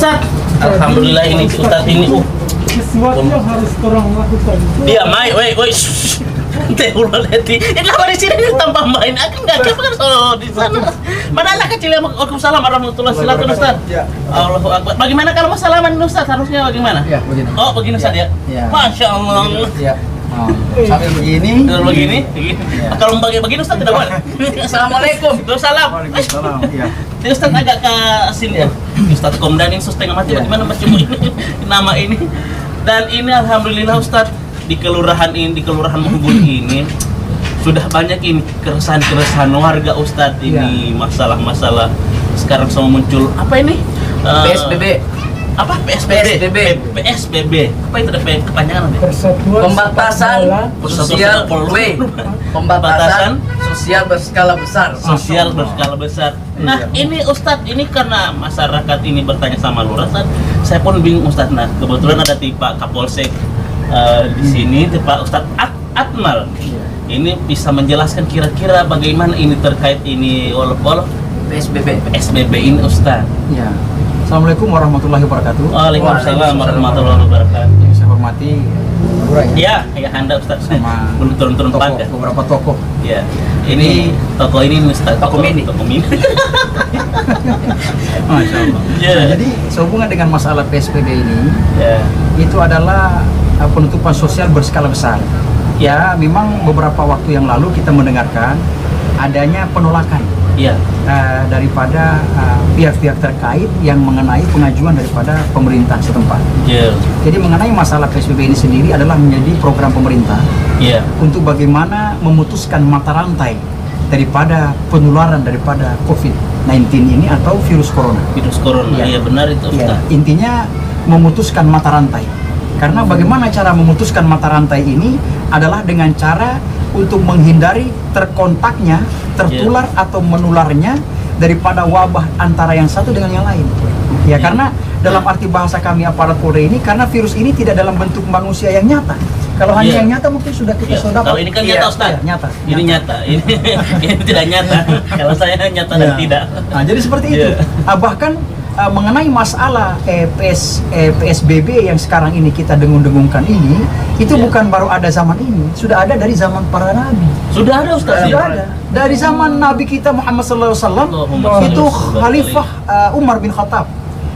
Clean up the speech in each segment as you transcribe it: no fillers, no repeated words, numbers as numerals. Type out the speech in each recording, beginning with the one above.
Ustaz, alhamdulillah ini Ustaz ini Sesuatu yang harus orang lakukan. dia main, woi, teh ulah leti. Kenapa di sini tanpa main? Aku nggak kan solo di sana. Mana anak kecil yang Waalaikumsalam warahmatullahi wabarakatuh Ustaz. Ya. Allahu Akbar. Bagaimana kalau mau salaman Ustaz? Harusnya bagaimana? Ya, begini. Oh, begini Ustaz ya. Ya. Masya Allah. Ya. Oh, sambil begini. Kalau begini, Ya. kalau begini Ustaz tidak boleh. Assalamualaikum. Waalaikumsalam. Waalaikumsalam. Ya. Ini Ustaz agak ke sini ya. Ustaz Komdan ini setengah mati Ya. bagaimana Mas Cuma ini nama ini. Dan ini alhamdulillah Ustaz di kelurahan Menghubung ini sudah banyak ini keresahan warga Ustaz ini masalah-masalah sekarang semua muncul apa ini PSBB. apa PSBB apa itu ada kepanjangan apa? Persatuan Pembatasan sosial pembatasan sosial berskala besar. Sosial berskala besar. Nah ini Ustadz, ini karena masyarakat ini bertanya sama lurah, saya pun bingung Ustadz. Nah kebetulan ada Pak Kapolsek di sini, Pak Ustadz Akmal. Ini bisa menjelaskan kira-kira bagaimana ini terkait ini walaupun PSBB ini Ustadz. Ya. Assalamualaikum warahmatullahi wabarakatuh. Waalaikumsalam warahmatullahi wabarakatuh. Yang saya hormati Lurah ya. Ya Anda Ustadz Sama belum turun-turun tokoh, pangkat. beberapa tokoh. Ya, ini toko ini Ustadz. Toko mini. Masya Allah. Ya. Nah, jadi sehubungan dengan masalah PSBB ini, Ya. itu adalah penutupan sosial berskala besar. Ya, memang beberapa waktu yang lalu kita mendengarkan adanya penolakan Iya. daripada pihak-pihak terkait yang mengenai pengajuan daripada pemerintah setempat. Iya. Jadi mengenai masalah PSBB ini sendiri adalah menjadi program pemerintah Iya. untuk bagaimana memutuskan mata rantai daripada penularan daripada COVID-19 ini atau virus corona. Virus corona. Iya. Iya benar itu Ya, Ustaz. intinya memutuskan mata rantai. Karena bagaimana cara memutuskan mata rantai ini adalah dengan cara untuk menghindari terkontaknya, tertular atau menularnya daripada wabah antara yang satu dengan yang lain. Ya, karena dalam arti bahasa kami aparat Polri ini, karena virus ini tidak dalam bentuk manusia yang nyata. Kalau hanya Iya. yang nyata mungkin sudah kita Iya. sudah dapat. Kalau ini kan nyata, Ustaz. Iya, nyata. Ini nyata. Ini tidak nyata. Kalau saya nyata dan Ya. tidak. Nah, jadi seperti itu. Iya. Bahkan mengenai masalah PSBB yang sekarang ini kita dengung-dengungkan ini, itu Iya. bukan baru ada zaman ini, sudah ada dari zaman para nabi. Sudah ada Ustaz. Sudah ada. Dari zaman Nabi kita Muhammad SAW, Allahumma itu shalli wa Khalifah Umar bin Khattab.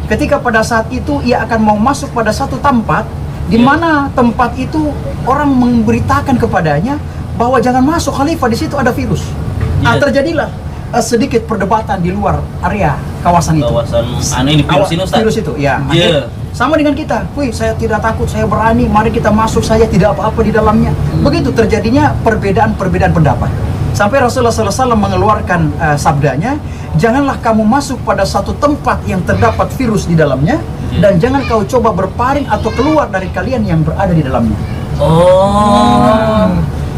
Ketika pada saat itu ia akan mau masuk pada satu tempat, di Iya. mana tempat itu orang memberitakan kepadanya bahwa jangan masuk Khalifah, di situ ada virus. Iya. Terjadilah sedikit perdebatan di luar area kawasan itu. Kawasan ini virus ini Ustaz. Virus itu, ya. Iya. Sama dengan kita, wih saya tidak takut, saya berani, mari kita masuk, saya tidak apa-apa di dalamnya. Begitu terjadinya perbedaan pendapat. Sampai Rasulullah SAW mengeluarkan sabdanya, janganlah kamu masuk pada satu tempat yang terdapat virus di dalamnya, dan jangan kau coba berpaling atau keluar dari kalian yang berada di dalamnya. Oh.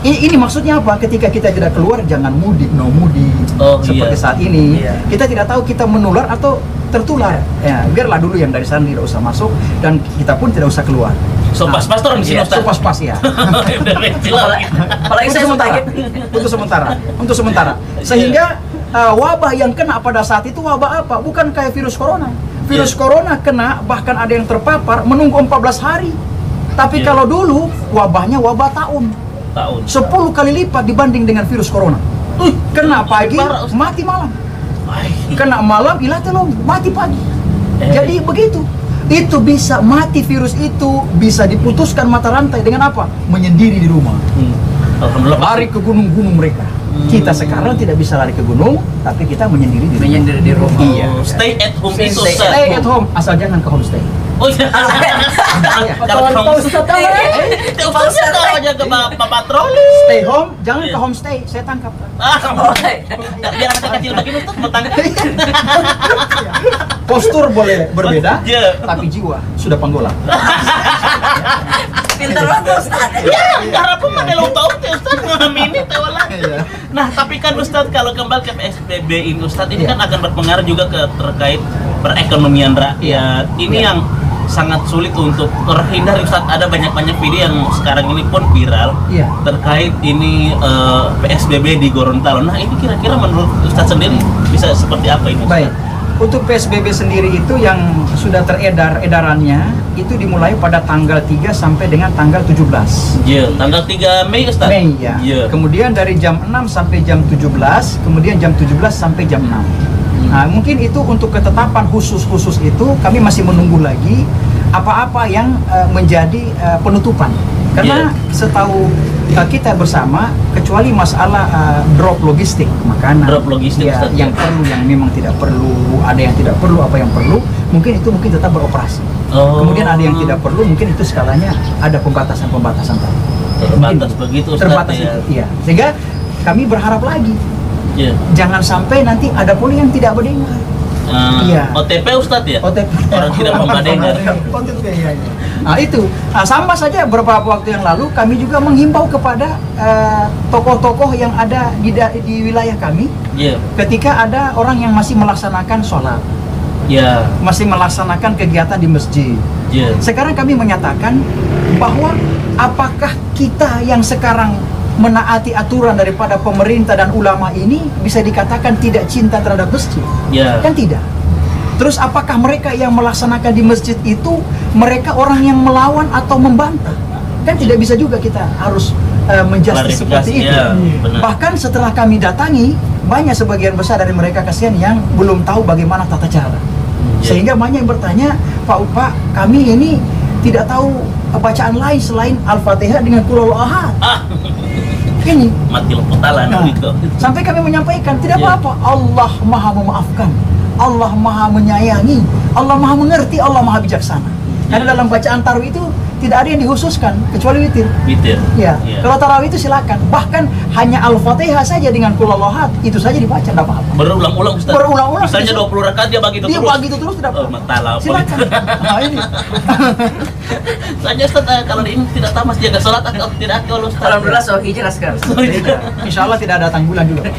Ini maksudnya apa? Ketika kita tidak keluar, jangan mudik, no mudik. Oh, Seperti iya. saat ini, Iya. kita tidak tahu kita menular atau tertular. Ya, biarlah dulu yang dari sana tidak usah masuk, dan kita pun tidak usah keluar. So pas-pas turun di sini Iya, Ustaz. Pas-pas ya. Apalagi saya sementara. Untuk sementara. Sehingga wabah yang kena pada saat itu wabah apa? Bukan kayak virus corona. Virus Iya. corona kena, bahkan ada yang terpapar menunggu 14 hari. Tapi Iya. kalau dulu wabahnya wabah tahun. 10 kali lipat dibanding dengan virus corona. Kena pagi, Parah, Ustaz. mati malam. Kena malam, ilah telung, mati pagi. Jadi begitu. Itu bisa mati virus itu, bisa diputuskan mata rantai dengan apa? Menyendiri di rumah. Alhamdulillah. Lari ke gunung-gunung mereka. Kita sekarang tidak bisa lari ke gunung, tapi kita menyendiri di rumah. menyendiri di rumah. Iya. Stay at home itu Stay Ustaz. Stay at home, asal jangan ke homestay. Oh iya. Kalau kamu Ustaz kalau aja ke patroli. Stay home, jangan Iya. ke homestay. Saya tangkap. Ah, biar anak kecil begini Ustaz mau tangkap. Postur boleh berbeda, Iya. tapi jiwa sudah panggola. Pintar banget Ustaz. Ya, harap pun ada lo tahu tuh Ustaz ngamini tawala. Iya. Nah, tapi kan Ustaz kalau kembali ke PSBB ini Ustaz ini Iya. kan akan berpengaruh juga ke terkait perekonomian rakyat. Ini Iya. yang sangat sulit untuk terhindar Ustaz. Ada banyak-banyak video yang sekarang ini pun viral Iya. terkait ini PSBB di Gorontalo. Nah, ini kira-kira menurut Ustaz sendiri bisa seperti apa ini? Ustaz? Baik. Untuk PSBB sendiri itu yang sudah teredar edarannya itu dimulai pada tanggal 3 sampai dengan tanggal 17 Iya, tanggal 3 Mei Ustaz. Mei ya. Iya. Kemudian dari jam 6 sampai jam 17, kemudian jam 17 sampai jam 6. Nah, mungkin itu untuk ketetapan khusus itu kami masih menunggu lagi apa-apa yang menjadi penutupan. Karena setahu kita bersama, kecuali masalah drop logistik makanan, Drop logistik, ya, Ustaz, yang ya. perlu, yang memang tidak perlu, ada yang tidak perlu, apa yang perlu, mungkin itu mungkin tetap beroperasi. Oh. Kemudian ada yang tidak perlu, mungkin itu skalanya ada pembatasan tadi. Terbatas Mungkin begitu, Ustaz, terbatas ya. itu, iya. Sehingga kami berharap lagi Iya. jangan sampai nanti ada pun yang tidak mendengar. Iya. OTP Ustaz ya? OTP. Orang tidak membadengar. OTP, iya, iya. Nah itu, sama saja beberapa waktu yang lalu kami juga menghimbau kepada tokoh-tokoh yang ada di wilayah kami, Iya. ketika ada orang yang masih melaksanakan sholat, Iya. masih melaksanakan kegiatan di masjid. Iya. Sekarang kami menyatakan bahwa apakah kita yang sekarang menaati aturan daripada pemerintah dan ulama ini bisa dikatakan tidak cinta terhadap masjid? Iya. Kan tidak. Terus apakah mereka yang melaksanakan di masjid itu mereka orang yang melawan atau membantah? Kan tidak bisa juga kita harus menjustis seperti itu. Ya, benar. Bahkan setelah kami datangi, banyak sebagian besar dari mereka kasihan yang belum tahu bagaimana tata cara. Sehingga banyak yang bertanya, Pak, kami ini tidak tahu bacaan lain selain Al-Fatihah dengan Qul Huwallahu Ahad. Ini Mati leputalan Nah, gitu. sampai kami menyampaikan tidak Ya. apa-apa, Allah Maha memaafkan, Allah Maha menyayangi, Allah Maha mengerti, Allah Maha bijaksana. Karena dalam bacaan tarawih itu tidak ada yang dikhususkan kecuali witir. Witir. Ya, Iya. kalau tarawih itu silakan. Bahkan hanya Al-Fatihah saja dengan Qul Huwallahu Ahad itu saja dibaca, tidak apa-apa. Berulang-ulang Ustaz. Berulang-ulang. Misalnya 20 rakaat dia bagi itu Dia terus. bagi itu terus tidak Oh, apa-apa. matala apa Silakan. gitu. Nah, ini. Saja Ustaz, kalau ini tidak tahu mas jaga sholat atau tidak kalau Ustaz. Alhamdulillah Sohi jelaskan. Insya Allah tidak ada tanggulan juga, Pak.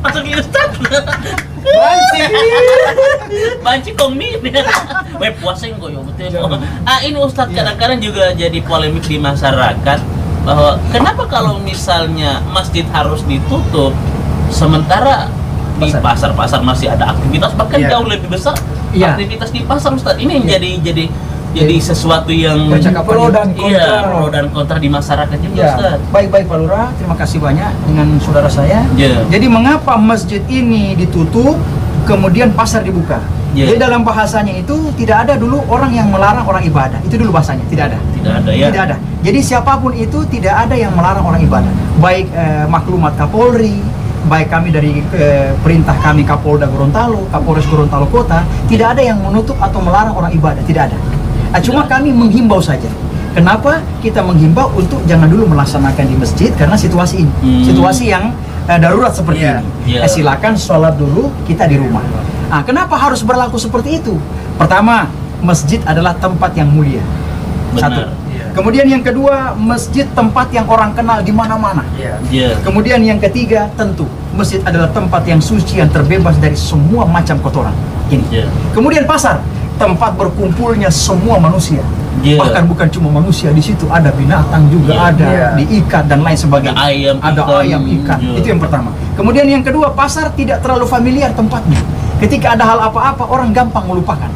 Masukin Ustaz. Banci komi. Weh puasing kok ya betul. Ini Ustaz kadang-kadang juga jadi polemik di masyarakat bahwa kenapa kalau misalnya masjid harus ditutup sementara di pasar-pasar masih ada aktivitas bahkan Iya. jauh lebih besar Iya. aktivitas di pasar Ustaz. Ini yang Iya. jadi sesuatu yang Percakapan pro dan kontra. iya, pro dan kontra di masyarakat juga Ya, Ustaz. baik-baik Pak Lurah, terima kasih banyak dengan saudara saya. Ya. Jadi mengapa masjid ini ditutup, kemudian pasar dibuka? Ya. Jadi dalam bahasanya itu tidak ada dulu orang yang melarang orang ibadah. Itu dulu bahasanya, tidak ada. Tidak ada ya. Tidak ada. Jadi siapapun itu tidak ada yang melarang orang ibadah. Baik maklumat Kapolri, baik kami dari perintah kami Kapolda Gorontalo, Kapolres Gorontalo Kota, tidak ada yang menutup atau melarang orang ibadah, tidak ada. Cuma kami menghimbau saja. Kenapa kita menghimbau untuk jangan dulu melaksanakan di masjid karena situasi ini, situasi yang darurat seperti Iya. ini. Iya. Silakan sholat dulu kita di rumah. Nah, kenapa harus berlaku seperti itu? Pertama, masjid adalah tempat yang mulia. Benar. Satu. Iya. Kemudian yang kedua, masjid tempat yang orang kenal di mana-mana. Iya. Iya. Kemudian yang ketiga, tentu masjid adalah tempat yang suci yang terbebas dari semua macam kotoran. Ini. Iya. Kemudian pasar, tempat berkumpulnya semua manusia. Iya. Bahkan bukan cuma manusia, di situ ada binatang juga, Iya. ada Iya. diikat dan lain sebagainya. Ada ayam, ada ikan. ayam, ikan. Iya. Itu yang pertama. Kemudian yang kedua, pasar tidak terlalu familiar tempatnya. Ketika ada hal apa-apa, orang gampang melupakan.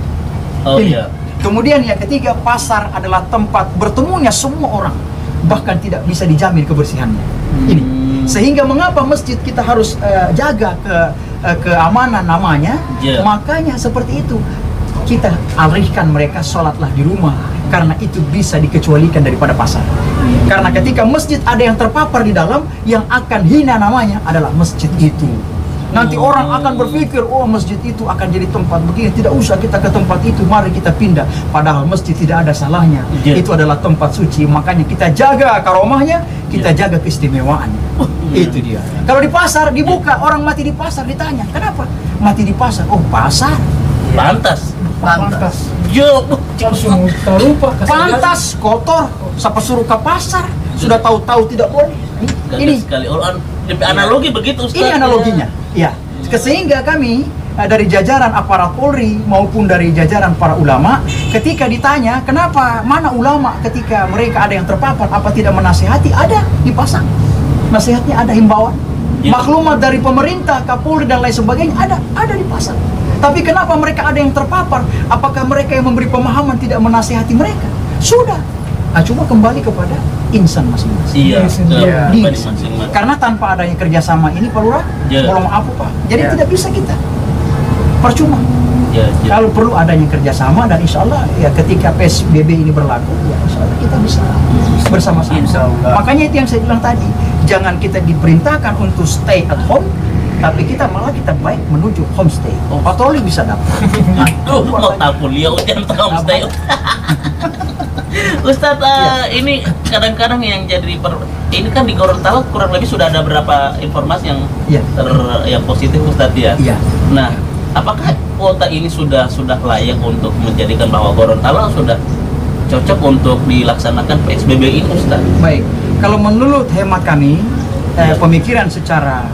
Oh Ini. iya. Kemudian yang ketiga, pasar adalah tempat bertemunya semua orang, bahkan tidak bisa dijamin kebersihannya. Ini. Sehingga mengapa masjid kita harus jaga keamanan namanya? Yeah. Makanya seperti itu. Kita alihkan mereka sholatlah di rumah, karena itu bisa dikecualikan daripada pasar. Karena ketika masjid ada yang terpapar di dalam, yang akan hina namanya adalah masjid itu. Nanti orang akan berpikir, oh masjid itu akan jadi tempat begini, tidak usah kita ke tempat itu, mari kita pindah. Padahal masjid tidak ada salahnya, Yeah. itu adalah tempat suci, makanya kita jaga karomahnya, kita jaga keistimewaannya. Itu dia. Kalau di pasar dibuka, orang mati di pasar ditanya, kenapa? Mati di pasar, oh pasar. Pantas. Pantas. Yo. Langsung terlupa Pantas, kotor, siapa suruh ke pasar? Sudah tahu-tahu tidak boleh. Gagah Ini sekali. Analogi begitu Ustaz. ini analoginya. Ya. Sehingga kami dari jajaran aparat Polri maupun dari jajaran para ulama, ketika ditanya kenapa mana ulama ketika mereka ada yang terpapar, apa tidak menasihati? Ada, dipasang nasihatnya, ada himbauan. Iya. Maklumat dari pemerintah, Kapolri dan lain sebagainya ada di pasar. Tapi kenapa mereka ada yang terpapar? Apakah mereka yang memberi pemahaman tidak menasihati mereka? Sudah. Nah, cuma kembali kepada insan masing-masing. Iya, Iya. Di- masing-masing. Karena tanpa adanya kerjasama ini, Pak Lurah, Iya. mohon maaf Pak, jadi Iya. tidak bisa kita. Percuma. Ya, ya. Kalau perlu adanya kerjasama dan insya Allah ya ketika PSBB ini berlaku, ya insya Allah kita bisa bersama-sama. Insya Allah. Makanya itu yang saya bilang tadi, jangan kita diperintahkan untuk stay at home, tapi kita malah kita baik menuju homestay. Patroli bisa dapat. Aduh, mau tahu beliau jangan homestay. Ustadz, ini kadang-kadang yang jadi ini kan di Gorontalo kurang lebih sudah ada berapa informasi yang Iya. yang positif Ustadz ya. Iya. Nah, apakah kuota ini sudah layak untuk menjadikan bahwa Gorontalo sudah cocok untuk dilaksanakan PSBB ini Ustadz? Baik, kalau menurut hemat kami, pemikiran secara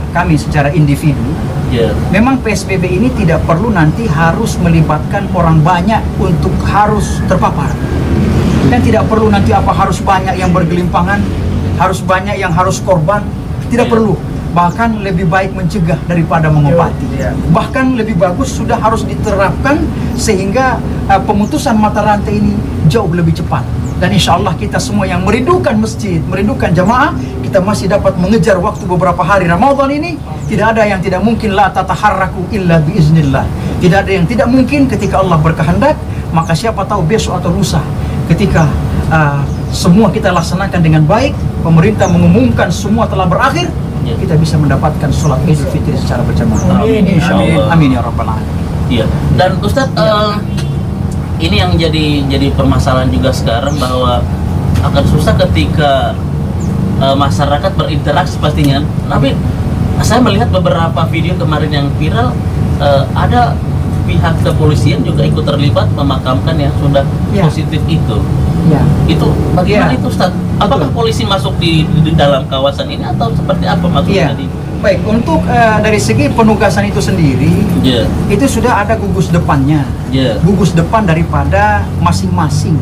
individu, Ya. memang PSBB ini tidak perlu nanti harus melibatkan orang banyak untuk harus terpapar. Dan tidak perlu nanti harus banyak yang bergelimpangan, harus banyak yang harus korban, tidak Iya. perlu. Bahkan lebih baik mencegah daripada mengobati. Iya. Bahkan lebih bagus sudah harus diterapkan sehingga pemutusan mata rantai ini jauh lebih cepat. Dan insya Allah kita semua yang merindukan masjid, merindukan jamaah, kita masih dapat mengejar waktu beberapa hari Ramadan ini. Tidak ada yang tidak mungkin, la tataharraku illa biiznillah. Tidak ada yang tidak mungkin ketika Allah berkehendak. Maka siapa tahu besok atau lusa ketika semua kita laksanakan dengan baik, pemerintah mengumumkan semua telah berakhir, Ya. kita bisa mendapatkan sholat Idul Fitri secara berjamaah. Amin. Insya Allah. Amin. Amin ya rabbal alamin. Iya. Dan Ustadz, ini yang jadi permasalahan juga sekarang bahwa akan susah ketika masyarakat berinteraksi pastinya. Tapi saya melihat beberapa video kemarin yang viral, ada pihak kepolisian juga ikut terlibat memakamkan yang sudah Ya. positif itu. Ya. Itu bagaimana Ya. itu Ustaz? Apakah polisi masuk di dalam kawasan ini atau seperti apa maksudnya? Iya. Baik, untuk dari segi penugasan itu sendiri, Iya. itu sudah ada gugus depannya. Iya. Gugus depan daripada masing-masing.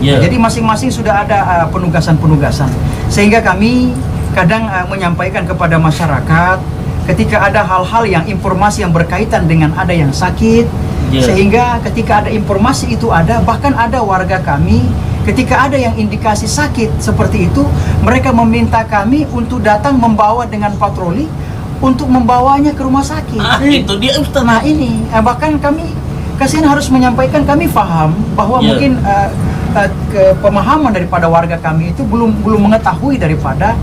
Iya. Jadi masing-masing sudah ada penugasan-penugasan. Sehingga kami kadang menyampaikan kepada masyarakat ketika ada hal-hal yang informasi yang berkaitan dengan ada yang sakit, Iya. sehingga ketika ada informasi itu ada, bahkan ada warga kami ketika ada yang indikasi sakit seperti itu, mereka meminta kami untuk datang membawa dengan patroli untuk membawanya ke rumah sakit. Itu dia Ustaz. Nah ini bahkan kami kasihan harus menyampaikan, kami paham bahwa Iya. mungkin pemahaman daripada warga kami itu belum mengetahui daripada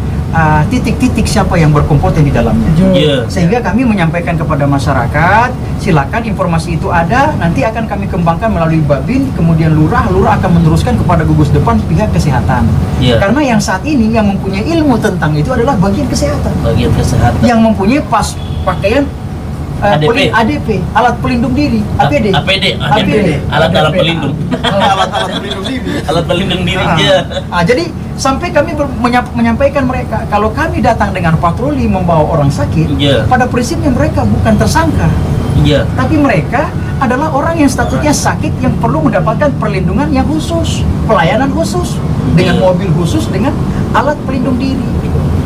titik-titik siapa yang berkompeten di dalamnya. Iya. Sehingga kami menyampaikan kepada masyarakat, silakan informasi itu ada, nanti akan kami kembangkan melalui Babin, kemudian lurah akan meneruskan kepada gugus depan pihak kesehatan. Iya. Karena yang saat ini yang mempunyai ilmu tentang itu adalah bagian kesehatan, Bagian kesehatan. yang mempunyai pakaian ADP. ADP, alat pelindung diri, APD. APD. APD. Alat-alat pelindung. Alat-alat pelindung diri. Alat pelindung diri. Ah. Iya. Jadi sampai kami menyampaikan mereka, kalau kami datang dengan patroli membawa orang sakit, Iya. pada prinsipnya mereka bukan tersangka, Iya. tapi mereka adalah orang yang statusnya sakit yang perlu mendapatkan perlindungan yang khusus, pelayanan khusus, dengan Iya. mobil khusus, dengan alat pelindung diri.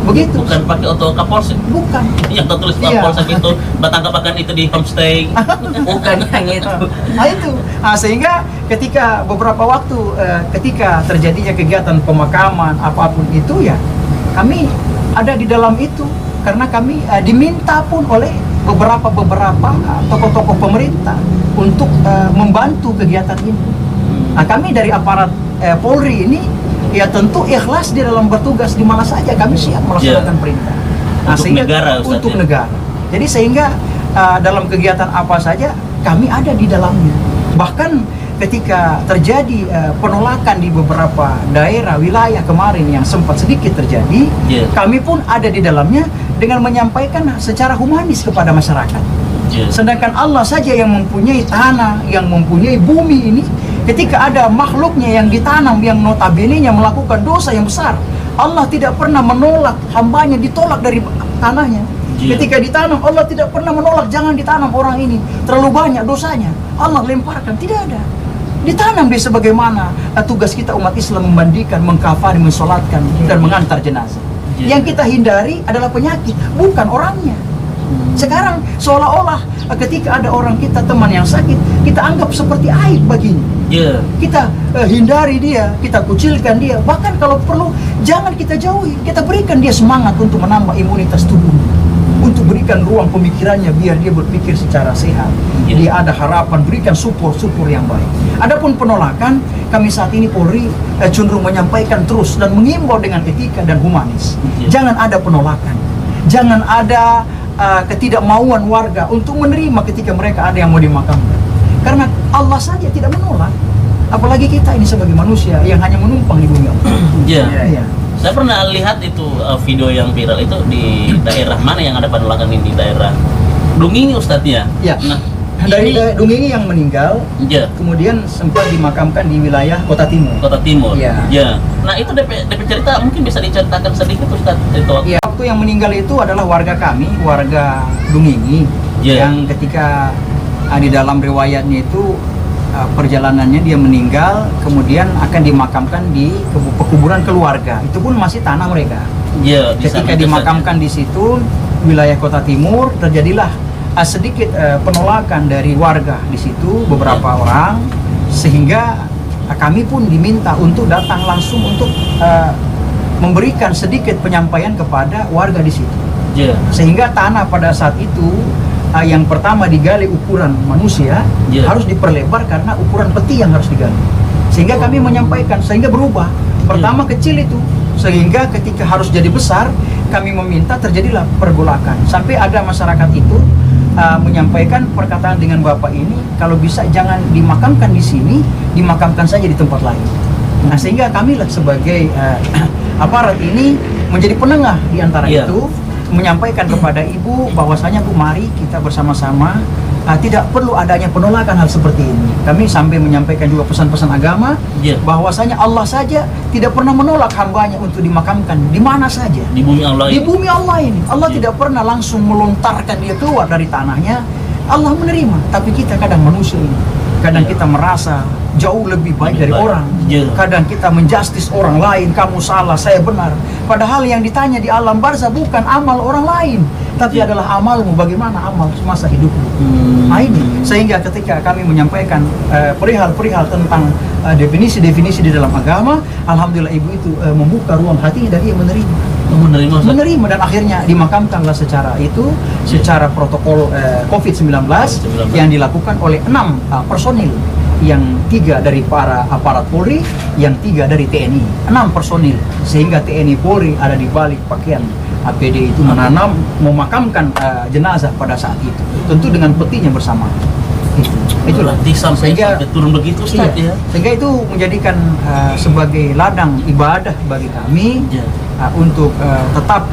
Begitu. Bukan pakai auto kapolsek. Bukan. Yang tertulis Iya. kapolsek itu batang itu di homestay. Bukan yang itu. Nah itu, sehingga ketika beberapa waktu ketika terjadinya kegiatan pemakaman apapun itu ya, kami ada di dalam itu karena kami diminta pun oleh beberapa tokoh-tokoh pemerintah untuk membantu kegiatan ini. Nah kami dari aparat Polri ini ya tentu ikhlas di dalam bertugas di mana saja kami siap melaksanakan perintah. Untuk negara, Ustaz, untuk ya? negara. Jadi sehingga dalam kegiatan apa saja kami ada di dalamnya. Bahkan ketika terjadi penolakan di beberapa daerah wilayah kemarin yang sempat sedikit terjadi, Iya. kami pun ada di dalamnya dengan menyampaikan secara humanis kepada masyarakat. Iya. Sedangkan Allah saja yang mempunyai tanah, yang mempunyai bumi ini, ketika ada makhluknya yang ditanam, yang notabene-nya melakukan dosa yang besar, Allah tidak pernah menolak hambanya ditolak dari tanahnya. Iya. Ketika ditanam, Allah tidak pernah menolak, jangan ditanam orang ini, terlalu banyak dosanya. Allah lemparkan, tidak ada. Ditanam dia sebagaimana tugas kita umat Islam memandikan, mengkafani, mensolatkan, dan mengantar jenazah. Iya. Yang kita hindari adalah penyakit, bukan orangnya. Sekarang seolah-olah ketika ada orang kita teman yang sakit, kita anggap seperti aib baginya. Iya. Kita hindari dia, kita kucilkan dia, bahkan kalau perlu jangan kita jauhi, kita berikan dia semangat untuk menambah imunitas tubuhnya, untuk berikan ruang pemikirannya biar dia berpikir secara sehat. Iya. Dia ada harapan, berikan support yang baik. Adapun penolakan, kami saat ini Polri cenderung menyampaikan terus dan mengimbau dengan etika dan humanis. Iya. Jangan ada penolakan, jangan ada ketidakmauan warga untuk menerima ketika mereka ada yang mau dimakamkan. Karena Allah saja tidak menolak, apalagi kita ini sebagai manusia yang hanya menumpang di bumi Allah. Iya. Iya. Saya pernah lihat itu video yang viral itu di daerah mana yang ada penolakan ini, di daerah Dungingi Ustadz ya. Ya. Nah, Dari ini Dungingi yang meninggal, ya, kemudian sempat dimakamkan di wilayah Kota Timur. Kota Timur. Iya. Ya. Nah, itu DP cerita mungkin bisa diceritakan sedikit Ustadz itu. Iya, waktu yang meninggal itu adalah warga kami, warga Dungingi, Iya. yang ketika di dalam riwayatnya itu perjalanannya dia meninggal, kemudian akan dimakamkan di pekuburan keluarga. Itu pun masih tanah mereka. Iya, di sana Ketika itu dimakamkan di situ, wilayah Kota Timur, terjadilah sedikit penolakan dari warga di situ, beberapa orang, sehingga kami pun diminta untuk datang langsung untuk memberikan sedikit penyampaian kepada warga di situ. saja. Iya. Sehingga tanah pada saat itu yang pertama digali ukuran manusia, Iya. harus diperlebar karena ukuran peti yang harus digali. Sehingga kami menyampaikan, sehingga berubah. Pertama kecil itu, sehingga ketika harus jadi besar, kami meminta terjadilah pergolakan. Sampai ada masyarakat itu menyampaikan perkataan dengan Bapak ini, kalau bisa jangan dimakamkan di sini, dimakamkan saja di tempat lain. Nah, sehingga kami lah sebagai aparat ini menjadi penengah di antara Iya. itu, menyampaikan kepada Ibu bahwasanya Bu, mari kita bersama-sama, tidak perlu adanya penolakan hal seperti ini. Kami sampai menyampaikan juga pesan-pesan agama, Iya. bahwasanya Allah saja tidak pernah menolak hambanya untuk dimakamkan di mana saja. Di bumi Allah Di ini. bumi Allah ini, Allah Iya. tidak pernah langsung melontarkan dia keluar dari tanahnya. Allah menerima, tapi kita kadang manusia ini, kadang Iya. kita merasa jauh lebih baik Lebih dari baik. orang. Iya. Kadang kita menjustis orang lain, kamu salah, saya benar. Padahal yang ditanya di alam barzah bukan amal orang lain, tapi Iya. adalah amalmu, bagaimana amal semasa hidupmu. Nah ini, sehingga ketika kami menyampaikan perihal-perihal tentang definisi-definisi di dalam agama, alhamdulillah Ibu itu membuka ruang hatinya dan ia menerima. Menerima Ustaz. Menerima dan akhirnya dimakamkanlah secara itu, secara protokol COVID-19 yang dilakukan oleh 6 personil, yang 3 dari para aparat Polri, yang 3 dari TNI, 6 personil, sehingga TNI Polri ada di balik pakaian APD itu memakamkan jenazah pada saat itu, tentu dengan petinya bersama. Itulah. Berarti sampai turun begitu Ustaz Iya, ya. sehingga itu menjadikan sebagai ladang ibadah bagi kami Iya. untuk tetap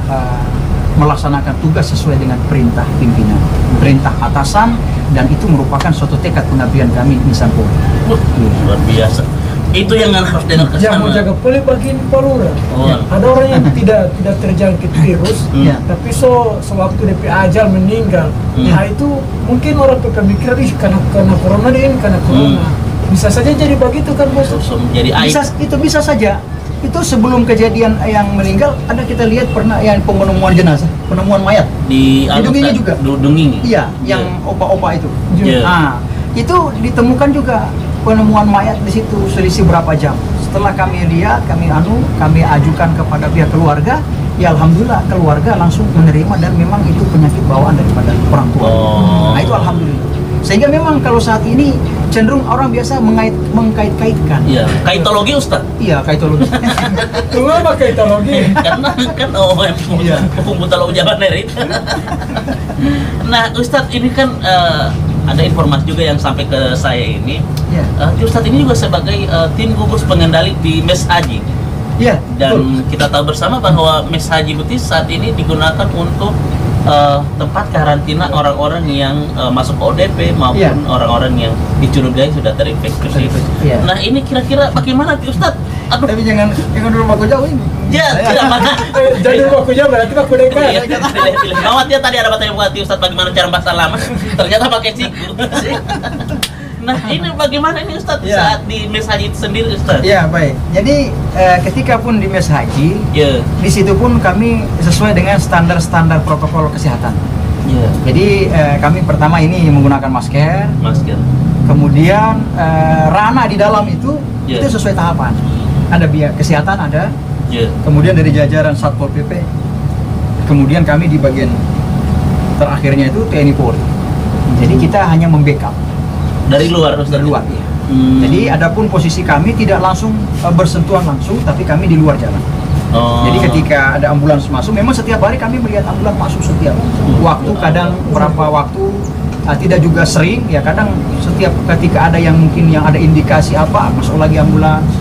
melaksanakan tugas sesuai dengan perintah pimpinan, perintah atasan, dan itu merupakan suatu tekad pengabdian kami Insan Polri. Wah, luar biasa. Itu yang harus dengar ke Yang mau sana. jaga poli bagian palura. Oh. Ada orang yang tidak terjangkit virus, Ya. tapi sewaktu DP ajal meninggal, Hmm. nah itu mungkin orang berpikir ih karena corona dia ini karena corona. Bisa saja jadi begitu kan bos. Langsung jadi aib. Itu bisa saja. Itu sebelum kejadian yang meninggal, ada kita lihat pernah yang penemuan jenazah, penemuan mayat. Di Dungingi juga. Dungingi. Iya, yang opa-opa itu. Iya. Nah, itu ditemukan juga penemuan mayat di situ selisih berapa jam. Setelah kami lihat, kami ajukan kepada pihak keluarga, ya alhamdulillah keluarga langsung menerima dan memang itu penyakit bawaan daripada orang tua. Oh. Nah, itu alhamdulillah. Sehingga memang kalau saat ini cenderung orang biasa mengkait-kaitkan. Iya, kaitologi Ustaz. Iya, kaitologi. Tunggu apa kaitologi? Karena kan Iya. pembuta Jawa dari itu. Nah, Ustadz ini kan ada informasi juga yang sampai ke saya ini. Iya. Ustadz ini juga sebagai tim gugus pengendali di Mes Haji. Iya, Dan kita tahu bersama bahwa Mes Haji Betis saat ini digunakan untuk tempat karantina orang-orang yang masuk ODP maupun Iya. orang-orang yang dicurigai sudah terinfeksi. Iya. Nah, ini kira-kira bagaimana Ustadz? Aduh, Tapi jangan dulu aku jauh ini. ya, tidak mana. Jadi aku jawab berarti aku Iya, dekat. pilih-pilih. Gawat ya tadi ada pertanyaan buat Ustadz bagaimana cara bahasa lama. Ternyata pakai siku. Nah, ini bagaimana ini Ustaz Ya. saat di mes haji itu sendiri Ustaz? Ya, baik. Jadi ketika pun di mes haji, Ya. di situ pun kami sesuai dengan standar-standar protokol kesehatan. Ya. Jadi kami pertama ini menggunakan masker, Masker. kemudian ranah di dalam itu Ya. itu sesuai tahapan. Ada biaya kesehatan ada, Ya. kemudian dari jajaran Satpol PP, kemudian kami di bagian terakhirnya itu TNI Polri. Jadi kita hanya membackup Dari luar Ustaz. dari luar. Ya. Hmm. Jadi adapun posisi kami tidak langsung bersentuhan langsung, tapi kami di luar jalan. Oh. Jadi ketika ada ambulans masuk, memang setiap hari kami melihat ambulans masuk setiap waktu, kadang berapa waktu, tidak juga sering, ya kadang setiap ketika ada yang mungkin yang ada indikasi apa, masuk lagi ambulans,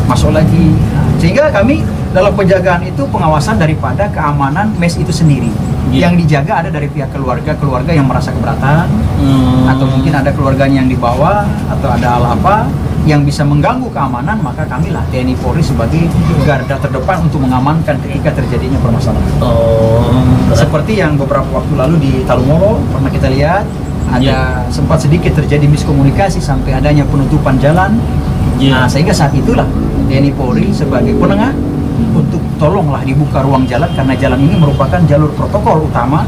masuk lagi. Nah, sehingga kami dalam penjagaan itu pengawasan daripada keamanan mes itu sendiri. Iya. Yang dijaga ada dari pihak keluarga yang merasa keberatan, Hmm. atau mungkin ada keluarganya yang dibawa, atau ada hal apa yang bisa mengganggu keamanan, maka kamilah TNI Polri sebagai garda terdepan untuk mengamankan ketika terjadinya permasalahan. Oh. Seperti yang beberapa waktu lalu di Talumoro pernah kita lihat ada sempat sedikit terjadi miskomunikasi sampai adanya penutupan jalan. Iya. Nah, sehingga saat itulah TNI Polri sebagai penengah untuk tolonglah dibuka ruang jalan, karena jalan ini merupakan jalur protokol utama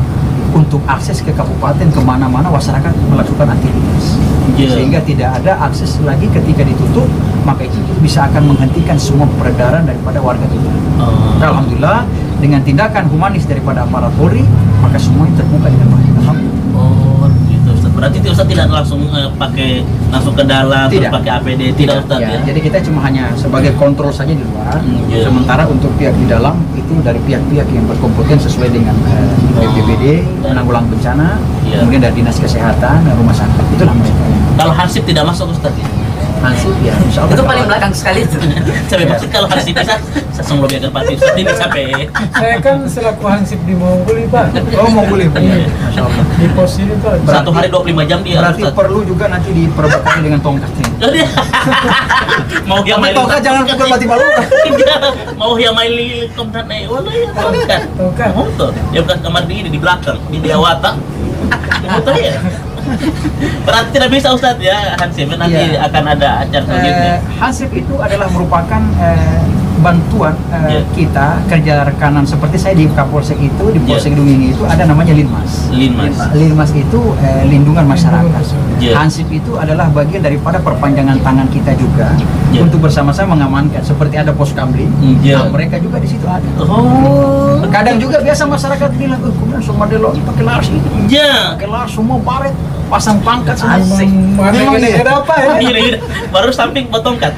untuk akses ke kabupaten kemana-mana masyarakat melakukan aktivitas. Iya. Sehingga tidak ada akses lagi ketika ditutup, maka itu bisa akan menghentikan semua peredaran daripada warga kita. Oh. Alhamdulillah dengan tindakan humanis daripada aparat Polri, maka semuanya terbuka dengan baik. Alhamdulillah. Oh, gitu Ustaz. Berarti Ustaz tidak langsung pakai langsung ke dalam, terus Tidak. pakai APD, tidak Ustaz ya? Jadi kita cuma hanya sebagai kontrol saja di luar. Iya. Sementara untuk pihak di dalam itu dari pihak-pihak yang berkompeten sesuai dengan BPBD, penanggulangan bencana, Iya. kemudian dari dinas kesehatan dan rumah sakit. Itulah mereka. Kalau Hansip tidak masuk Ustaz ya? Hansip ya, insya Allah. Itu paling belakang sekali itu. Sampai maksud kalau Hansip bisa saya lebih agar pasti Ustaz ini sampai. Saya kan selaku hansip di Monggoli Pak. Oh, mau boleh. Iya. Masya Allah. Di pos ini Pak. Satu hari 25 jam dia Berarti Ustaz. perlu juga nanti diperbekali dengan tongkat ini. Mau yang Tapi main tongkat jangan pukul mati malu. mau yang main komdan wala ya tongkat. Tongkat. Motor. Ya bukan kamar di ini di belakang, di Dewata. Motor ya. Berarti tidak bisa Ustaz ya Hansip, nanti Iya. akan ada acara selanjutnya. Hansip itu adalah merupakan bantuan Iya. kita kerja rekanan, seperti saya di Kapolsek itu, di Polsek Dumini itu ada namanya Linmas. Linmas. Linmas itu lindungan masyarakat. Iya. Hansip itu adalah bagian daripada perpanjangan tangan kita juga Iya. untuk bersama-sama mengamankan. Seperti ada pos kamling, Iya. nah, mereka juga di situ ada. Oh. Kadang juga biasa masyarakat bilang, kemudian semua delok pakai laras ini, Ya. pakai laras semua baret, pasang pangkat semua. Asik. Mana Memang ini iya. ada apa ya? Gini, baru samping potongkat.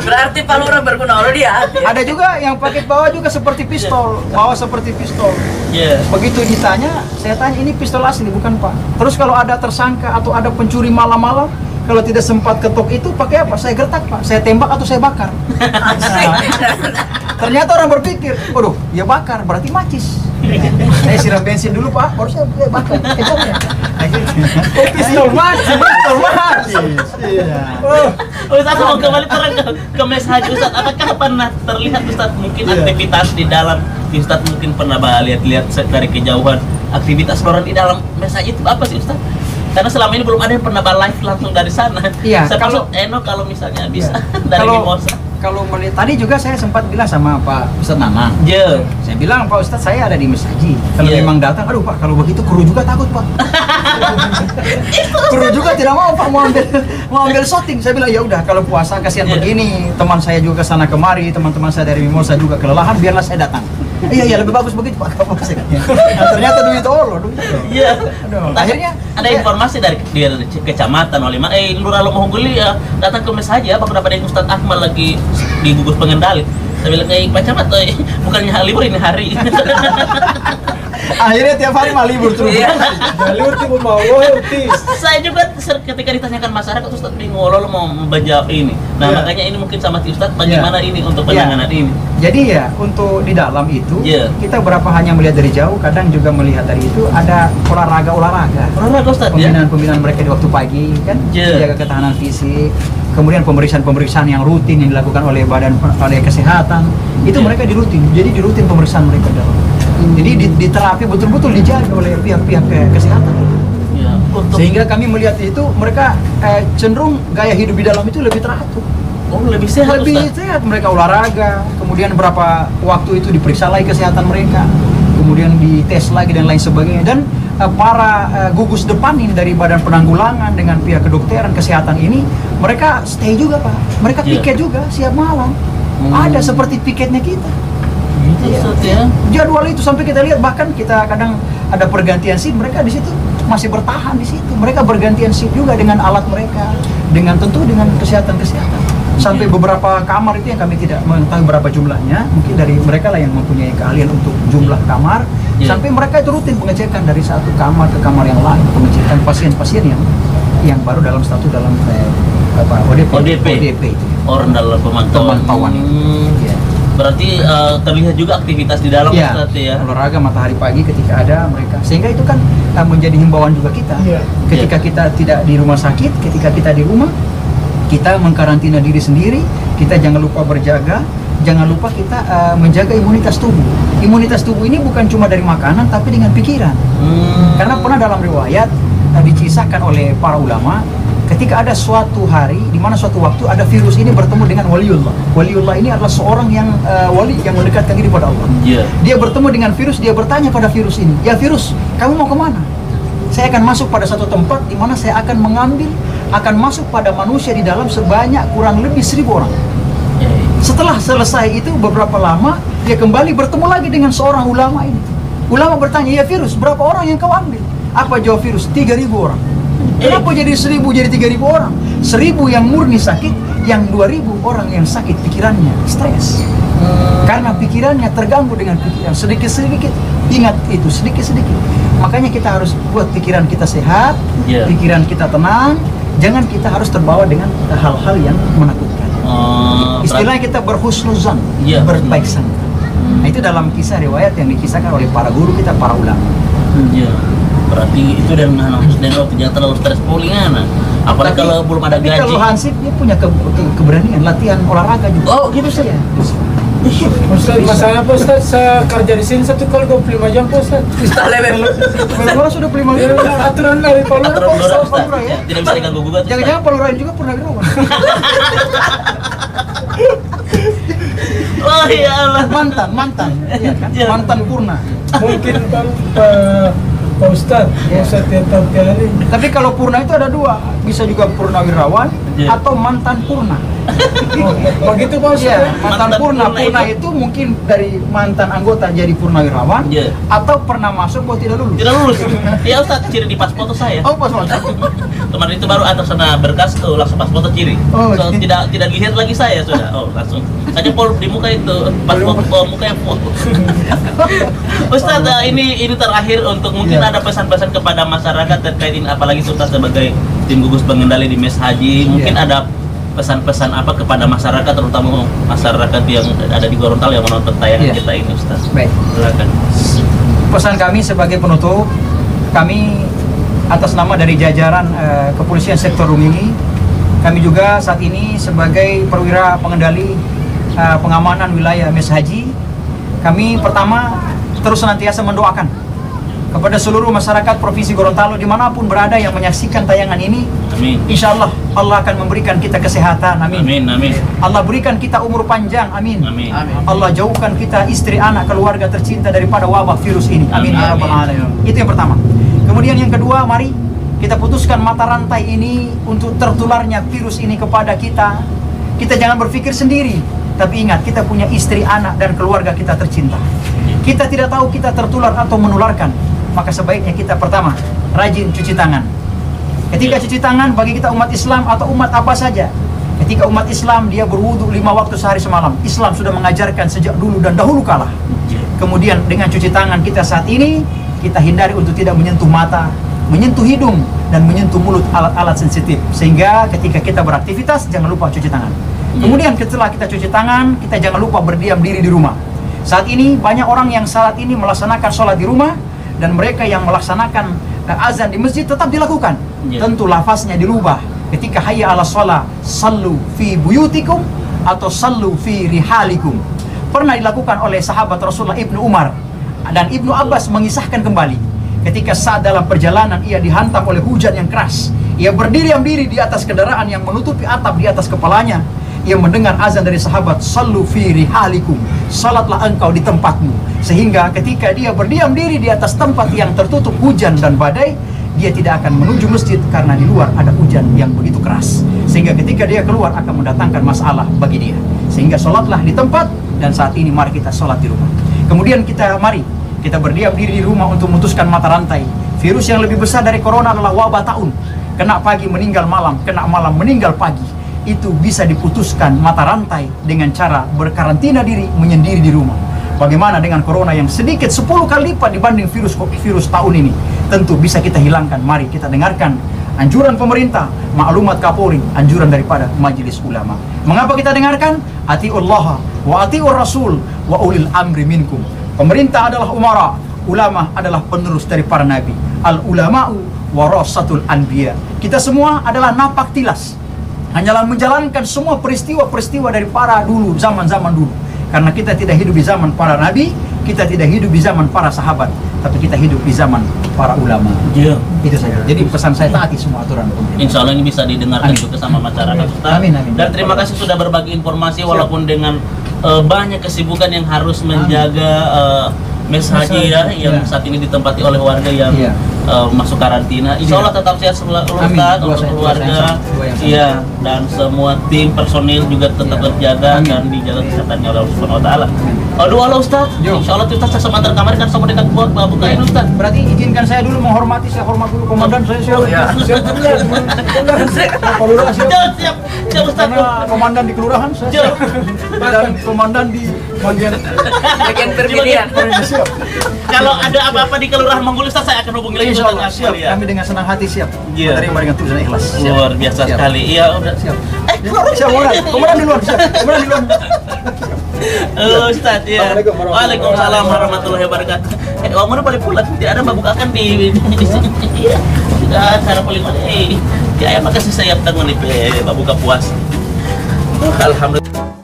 Berarti Pak Lurah berguna oleh dia. Ada juga yang pakai bawah juga seperti pistol, bawah seperti pistol. Ya. Begitu ditanya, saya tanya ini pistol asli bukan Pak. Terus kalau ada tersangka atau ada pencuri malam-malam, kalau tidak sempat ketok itu pakai apa? Saya gertak Pak, saya tembak atau saya bakar. Ternyata orang berpikir, waduh, ya bakar berarti macis. Saya siram bensin dulu Pak, baru saya bakar. Kejarnya. Oh, pistol macis. Pistol macis. Iya. Oh, Ustaz mau kembali terang ke mes haji Ustaz. Apakah pernah terlihat Ustaz mungkin Iya. aktivitas di dalam Ustaz mungkin pernah lihat-lihat dari kejauhan aktivitas orang di dalam mes haji itu apa sih Ustaz? Karena selama ini belum ada yang pernah live langsung dari sana. Iya, Saya kalau- maksud Eno kalau misalnya bisa Iya. dari Kalau- Mimosa. Kalau melihat tadi juga saya sempat bilang sama Pak Ustadz Nanang. Ya. Saya bilang Pak Ustadz saya ada di mes haji. Kalau Iya. memang datang, aduh Pak kalau begitu kru juga takut Pak. Kru juga tidak mau Pak mau ambil shooting. Saya bilang ya udah kalau puasa kasihan Iya. begini. Teman saya juga kesana kemari, teman-teman saya dari Mimosa juga kelelahan, biarlah saya datang. Iya lebih bagus begitu Pak Kapolsek. Nah, ternyata duit Allah, duit. Iya. Aduh, akhirnya Ada informasi dari kecamatan wali mana Lurah Lomonggoli ya datang ke mes haji apa kenapa ada Ustaz Akmal lagi di gugus pengendali. Saya bilang Pak Camat bukannya libur ini hari. akhirnya tiap hari mah libur terus. Iya. jalur tipe mau utis. Saya juga ketika ditanyakan masyarakat Ustaz bingung lo mau menjawab ini. Nah Iya. makanya ini mungkin sama si Ustaz bagaimana ini untuk Iya. penanganan ini. Jadi ya untuk di dalam itu Iya. kita berapa hanya melihat dari jauh, kadang juga melihat dari itu ada olahraga. Olahraga Ustaz ya. Pembinaan mereka di waktu pagi kan, Iya. jaga ketahanan fisik. Kemudian pemeriksaan yang rutin yang dilakukan oleh oleh kesehatan itu Iya. mereka jadi dirutin pemeriksaan mereka dalam. Jadi diterapi betul-betul dijaga oleh pihak-pihak kesehatan. Ya. untuk Sehingga kami melihat itu mereka cenderung gaya hidup di dalam itu lebih teratur. lebih sehat, Lebih Ustaz. sehat, mereka olahraga, kemudian berapa waktu itu diperiksa lagi kesehatan mereka, kemudian dites lagi dan lain sebagainya. Dan para gugus depan ini dari Badan Penanggulangan dengan pihak kedokteran kesehatan ini, mereka stay juga Pak, mereka Iya. piket juga siap malam. Hmm. Ada seperti piketnya kita. Gitu, Ustaz, ya. Jadwal itu sampai kita lihat, bahkan kita kadang ada pergantian shift, mereka di situ masih bertahan di situ. Mereka bergantian shift juga dengan alat mereka, dengan tentu dengan kesehatan. Sampai beberapa kamar itu yang kami tidak mengetahui berapa jumlahnya, mungkin dari mereka lah yang mempunyai keahlian untuk jumlah kamar. Iya. Sampai mereka itu rutin pengecekan dari satu kamar ke kamar yang lain, pengecekan pasien-pasien yang baru dalam status dalam ODP itu. Orang dalam Pemantauan itu. Ya. Berarti terlihat juga aktivitas di dalam, Ya, Ustaz, ya. olahraga matahari pagi ketika ada mereka, sehingga itu kan menjadi himbauan juga kita. Iya. Ketika kita tidak di rumah sakit, ketika kita di rumah, kita mengkarantina diri sendiri, kita jangan lupa berjaga, jangan lupa kita menjaga imunitas tubuh. Imunitas tubuh ini bukan cuma dari makanan, tapi dengan pikiran. Karena pernah dalam riwayat dikisahkan oleh para ulama, ketika ada suatu hari, di mana suatu waktu ada virus ini bertemu dengan waliullah. Waliullah ini adalah seorang yang wali yang mendekatkan diri pada Allah. Iya. Dia bertemu dengan virus, dia bertanya pada virus ini, "Ya virus, kamu mau kemana?" "Saya akan masuk pada satu tempat di mana saya akan masuk pada manusia di dalam sebanyak kurang lebih 1000 orang." Setelah selesai itu beberapa lama, dia kembali bertemu lagi dengan seorang ulama ini. Ulama bertanya, "Ya virus, berapa orang yang kau ambil?" Apa jawab virus? 3000 orang. Kenapa jadi 1000 jadi 3000 orang? 1000 yang murni sakit, yang 2000 orang yang sakit pikirannya, stres. Karena pikirannya terganggu dengan pikiran, sedikit-sedikit ingat itu, sedikit-sedikit. Makanya kita harus buat pikiran kita sehat, Iya. pikiran kita tenang, jangan kita harus terbawa dengan hal-hal yang menakutkan. Istilahnya kita berhusnuzan, Iya. berbaik sangka. Nah, itu dalam kisah riwayat yang dikisahkan oleh para guru kita, para ulama. Iya. Berarti itu dan waktu jangan terlalu stres polingan. Apalagi kalau belum ada tapi gaji. kalau Hansip dia punya keberanian latihan olahraga juga. Oh, gitu sih. Iya. Ustaz, masalahnya Pak Ustaz, saya kerja di sini 1 kali 25 jam Pak Ustaz. Tak lebih. Kalau sudah pelima Ya, aturan dari Pak Lurah, Aturan Pak Lurah, Ustaz. Ustaz. Lurah, ya. Tidak bisa diganggu gugat. Ustaz. Jangan-jangan pelurahan juga pernah wirawan. Oh ya Allah. mantan, iya kan? Iya. Mantan purna. Mungkin Pak Ustaz, Pak Ustaz tiap kali. Tapi kalau purna itu ada 2, bisa juga purnawirawan Iya. atau mantan purna. Oh, begitu Pak Ustaz. Iya, mantan Mantan purna. purna Purna itu mungkin dari mantan anggota jadi purnawirawan, Iya. atau pernah masuk kok tidak lulus. Tidak lulus. Ya Ustaz, ciri di pas foto saya. Oh, pas masuk. Kemarin itu baru atas sana berkas tuh langsung pas foto ciri. Oh, So, gitu. tidak dilihat lagi saya sudah. Oh, langsung saja pol di muka itu pas foto muka yang full. Ustaz, ini terakhir untuk mungkin Iya. ada pesan-pesan kepada masyarakat terkait ini, apalagi Ustaz sebagai tim gugus pengendali di Mes Haji, mungkin Iya. ada pesan-pesan apa kepada masyarakat, terutama masyarakat yang ada di Gorontalo yang menonton tayangan Iya. kita ini, Ustaz. Baik. Silakan. Pesan kami sebagai penutup, kami atas nama dari jajaran Kepolisian Sektor Rumini, kami juga saat ini sebagai perwira pengendali pengamanan wilayah Mes Haji, kami pertama terus senantiasa mendoakan kepada seluruh masyarakat Provinsi Gorontalo dimanapun berada yang menyaksikan tayangan ini. Amin. Insya Allah Allah akan memberikan kita kesehatan, amin. Amin, amin. Allah berikan kita umur panjang, amin. Amin. Allah jauhkan kita istri, anak, keluarga tercinta daripada wabah virus ini, amin ya rabbal alamin. Itu yang pertama. Kemudian yang kedua, mari kita putuskan mata rantai ini untuk tertularnya virus ini kepada kita. Kita jangan berpikir sendiri, tapi ingat kita punya istri, anak, dan keluarga kita tercinta. Kita tidak tahu kita tertular atau menularkan, maka sebaiknya kita pertama rajin cuci tangan. Ketika cuci tangan bagi kita umat Islam atau umat apa saja, ketika umat Islam dia berwudu 5 waktu sehari semalam, Islam sudah mengajarkan sejak dulu dan dahulu kala. Kemudian dengan cuci tangan kita saat ini, kita hindari untuk tidak menyentuh mata, menyentuh hidung, dan menyentuh mulut alat-alat sensitif, sehingga ketika kita beraktivitas jangan lupa cuci tangan. Kemudian setelah kita cuci tangan, kita jangan lupa berdiam diri di rumah. Saat ini banyak orang yang saat ini melaksanakan sholat di rumah, dan mereka yang melaksanakan azan di masjid tetap dilakukan. Tentu lafaznya dirubah. Ketika hayya ala sholat, sallu fi buyutikum atau sallu fi rihalikum. Pernah dilakukan oleh sahabat Rasulullah Ibnu Umar, dan Ibnu Abbas mengisahkan kembali ketika saat dalam perjalanan ia dihantam oleh hujan yang keras, ia berdiam diri di atas kendaraan yang menutupi atap di atas kepalanya. Ia mendengar azan dari sahabat, "Sallu fi rihalikum," salatlah engkau di tempatmu. Sehingga ketika dia berdiam diri di atas tempat yang tertutup hujan dan badai, dia tidak akan menuju masjid karena di luar ada hujan yang begitu keras. Sehingga ketika dia keluar akan mendatangkan masalah bagi dia. Sehingga sholatlah di tempat, dan saat ini mari kita sholat di rumah. Kemudian mari kita berdiam diri di rumah untuk memutuskan mata rantai. Virus yang lebih besar dari corona adalah wabah taun. Kena pagi meninggal malam, kena malam meninggal pagi. Itu bisa diputuskan mata rantai dengan cara berkarantina diri, menyendiri di rumah. Bagaimana dengan corona yang sedikit 10 kali lipat dibanding virus tahun ini? Tentu bisa kita hilangkan. Mari kita dengarkan anjuran pemerintah, maklumat Kapolri, anjuran daripada Majelis Ulama. Mengapa kita dengarkan? Atiullah wa atiur rasul wa ulil amri minkum. Pemerintah adalah umara, ulama adalah penerus dari para nabi. Al ulama'u warasatul anbiya. Kita semua adalah napak tilas, hanyalah menjalankan semua peristiwa-peristiwa dari para dulu, zaman-zaman dulu. Karena kita tidak hidup di zaman para nabi, kita tidak hidup di zaman para sahabat, tapi kita hidup di zaman para ulama. Iya. Itu saja. Jadi pesan saya, taati semua aturan pemerintah. Insya Allah ini bisa didengarkan Amin. juga sama masyarakat, Ustaz. Amin, amin. Dan terima kasih sudah berbagi informasi walaupun dengan banyak kesibukan yang harus menjaga mes haji ya, yang saat ini ditempati oleh warga yang Iya. masuk karantina. Insya Allah tetap sehat selalu, Amin. Ustaz, Dua untuk saya- keluarga. dua yang sama. Iya, dan semua tim personil juga tetap Iya. terjaga Amin. dan dijaga kesehatannya oleh Allah Subhanahu wa taala. Doa Allah, Ustaz. Yo. Insya Allah kita sama antar kamar kan sama dekat buat bukain, Ustaz. Berarti izinkan saya dulu menghormati, saya hormat dulu komandan saya. Oh, ya. Siap, Pak Lurah siap. Siap, siap, Ustaz. Karena komandan di kelurahan saya Siap. dan komandan di bagian Bagian perbedaan. Siap. Kalau ada apa-apa di Kelurahan Manggul, Ustaz, saya akan hubungi lagi Insya Allah Ustaz siap. Akmal, ya. Kami dengan senang hati siap Iya. menerima dengan tulus dan ikhlas. Siap. Luar biasa Siap. sekali. Iya, udah. Siap. Keluar. Siap, komandan di luar. Siap. Komandan di luar. Ustaz, ya. Assalamualaikum warahmatullahi Waalaikumsalam warahmatullahi wabarakatuh. Omar paling pulang, tidak ada bukakan di sini. Iya. Sudah cara paling mana? Kaya makasih saya tanggung nih, buka puas. Alhamdulillah.